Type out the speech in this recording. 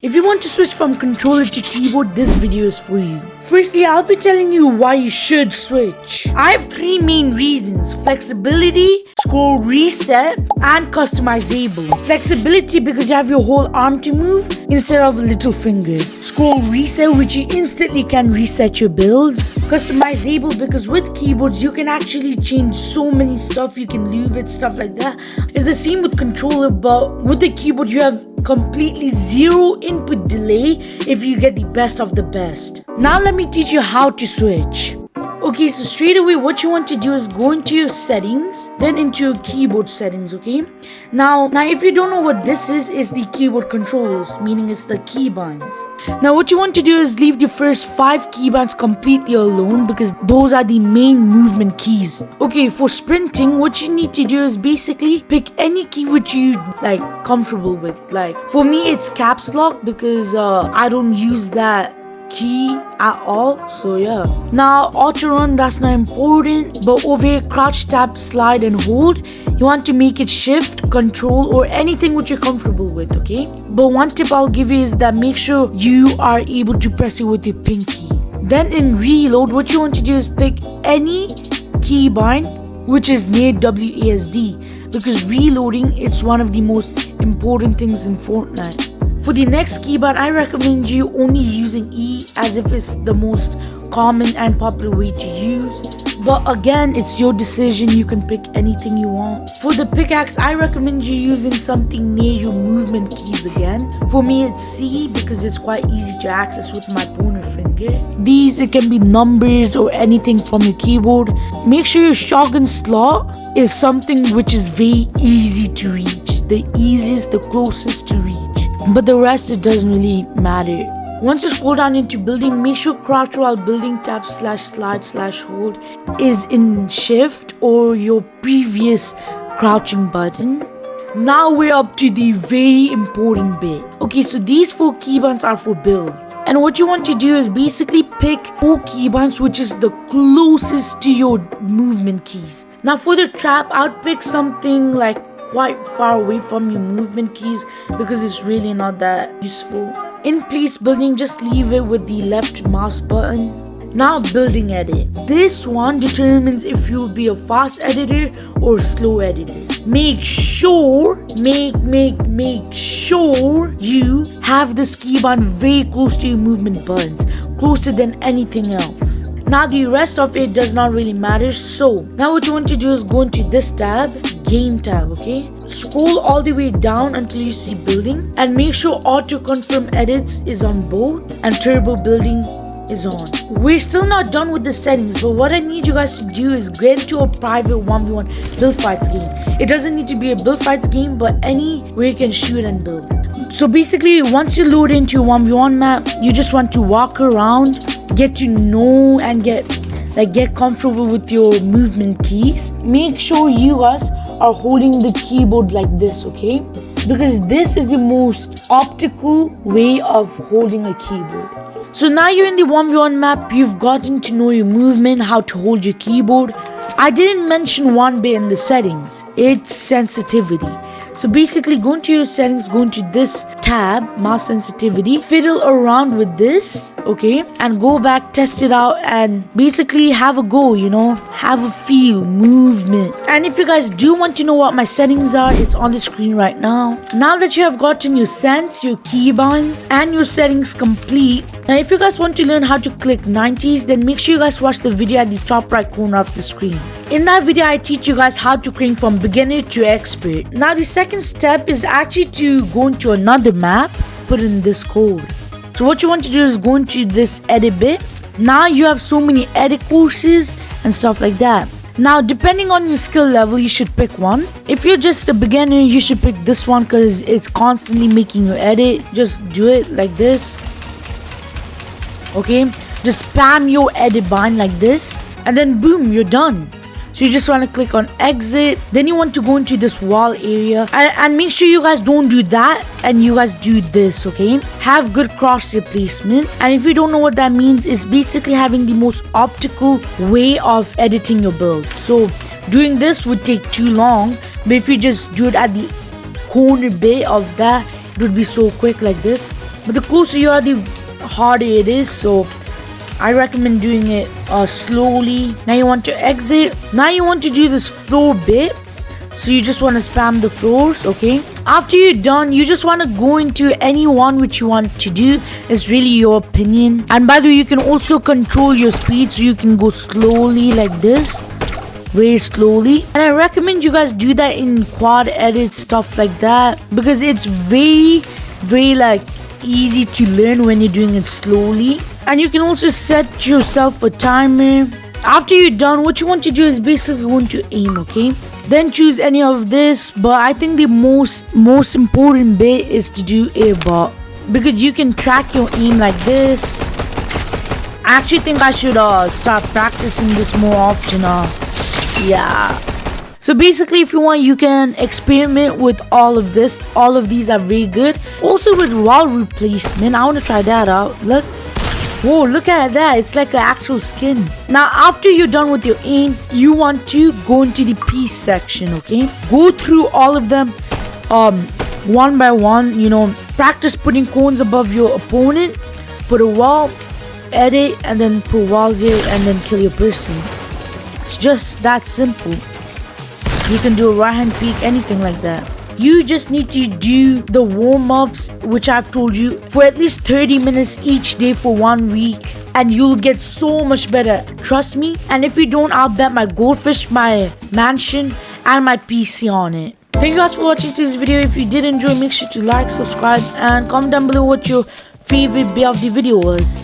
If you want to switch from controller to keyboard, this video is for you. Firstly, I'll be telling you why you should switch. I have 3 main reasons: flexibility, scroll reset, and customizable. Flexibility because you have your whole arm to move instead of a little finger. Scroll reset, which you instantly can reset your builds. Customizable because with keyboards you can actually change so many stuff. You can lube it, stuff like that. It's the same with controller, but with the keyboard you have completely zero input delay if you get the best of the best. Now let me teach you how to switch. Okay, so straight away what you want to do is go into your settings, then into your keyboard settings, okay? Now if you don't know what this is, it's the keyboard controls, meaning it's the keybinds. Now what you want to do is leave the first 5 keybinds completely alone because those are the main movement keys. Okay, for sprinting, what you need to do is basically pick any key which you like comfortable with. Like for me it's caps lock because I don't use that key at all, so yeah. Now auto run, that's not important, but over here crouch, tap, slide and hold, you want to make it shift, control or anything which you're comfortable with, okay? But one tip I'll give you is that make sure you are able to press it with your pinky. Then in reload, what you want to do is pick any keybind which is near WASD because reloading it's one of the most important things in Fortnite. For the next keybind, I recommend you only using E as if it's the most common and popular way to use. But again, it's your decision, you can pick anything you want. For the pickaxe, I recommend you using something near your movement keys again. For me, it's C because it's quite easy to access with my pointer finger. These, it can be numbers or anything from your keyboard. Make sure your shotgun slot is something which is very easy to reach. The easiest, the closest to reach. But the rest, it doesn't really matter. Once you scroll down into building, make sure crouch while building, tap slash slide slash hold is in shift or your previous crouching button. Now we're up to the very important bit. Okay, so these 4 keybinds are for builds. And what you want to do is basically pick 4 keybinds which is the closest to your movement keys. Now for the trap, I'd pick something like quite far away from your movement keys because it's really not that useful. In place building, just leave it with the left mouse button. Now building edit. This one determines if you'll be a fast editor or slow editor. Make sure you have this keybind very close to your movement buttons, closer than anything else. Now the rest of it does not really matter. So now what you want to do is go into this tab, game tab, okay? Scroll all the way down until you see building and make sure auto confirm edits is on both and turbo building is on. We're still not done with the settings, but what I need you guys to do is get into a private 1v1 build fights game. It doesn't need to be a build fights game, but any where you can shoot and build. So basically, once you load into a 1v1 map, you just want to walk around, get to know and get comfortable with your movement keys. Make sure you guys are holding the keyboard like this, okay? Because this is the most optical way of holding a keyboard. So now you're in the 1v1 map, you've gotten to know your movement, how to hold your keyboard. I didn't mention one bit in the settings, it's sensitivity. So basically go into your settings, go into this tab, mouse sensitivity, fiddle around with this, okay? And go back, test it out and basically have a go, you know? Have a feel, movement. And if you guys do want to know what my settings are, it's on the screen right now. Now that you have gotten your sense, your keybinds and your settings complete, now if you guys want to learn how to click 90s, then make sure you guys watch the video at the top right corner of the screen. In that video, I teach you guys how to crank from beginner to expert. Now the second step is actually to go into another map, put in this code. So what you want to do is go into this edit bit. Now you have so many edit courses and stuff like that. Now depending on your skill level, you should pick one. If you're just a beginner, you should pick this one because it's constantly making you edit. Just do it like this. Okay, just spam your edit bind like this and then boom, you're done. So you just want to click on exit. Then you want to go into this wall area and make sure you guys don't do that and you guys do this, okay? Have good crosshair placement. And if you don't know what that means, it's basically having the most optical way of editing your builds. So doing this would take too long, but if you just do it at the corner bit of that, it would be so quick like this. But the closer you are, the harder it is. So I recommend doing it slowly. Now you want to exit. Now you want to do this floor bit. So you just want to spam the floors, okay? After you're done, you just want to go into any one which you want to do. It's really your opinion. And by the way, you can also control your speed, so you can go slowly like this, very slowly. And I recommend you guys do that in quad edit, stuff like that, because it's very like easy to learn when you're doing it slowly. And you can also set yourself a timer. After you're done, what you want to do is basically want to aim, okay? Then choose any of this, but I think the most important bit is to do airbot, because you can track your aim like this. I actually think I should start practicing this more often. Yeah. So basically, if you want, you can experiment with all of this. All of these are very good. Also with wall replacement, I want to try that out. Look. Whoa, look at that. It's like an actual skin. Now, after you're done with your aim, you want to go into the piece section, okay? Go through all of them one by one, you know. Practice putting cones above your opponent. Put a wall, edit, and then put walls here, and then kill your person. It's just that simple. You can do a right hand peek, anything like that. You just need to do the warm-ups, which I've told you, for at least 30 minutes each day for 1 week, and you'll get so much better. Trust me. And if you don't, I'll bet my goldfish, my mansion, and my PC on it. Thank you guys for watching this video. If you did enjoy, make sure to like, subscribe, and comment down below what your favorite bit of the video was.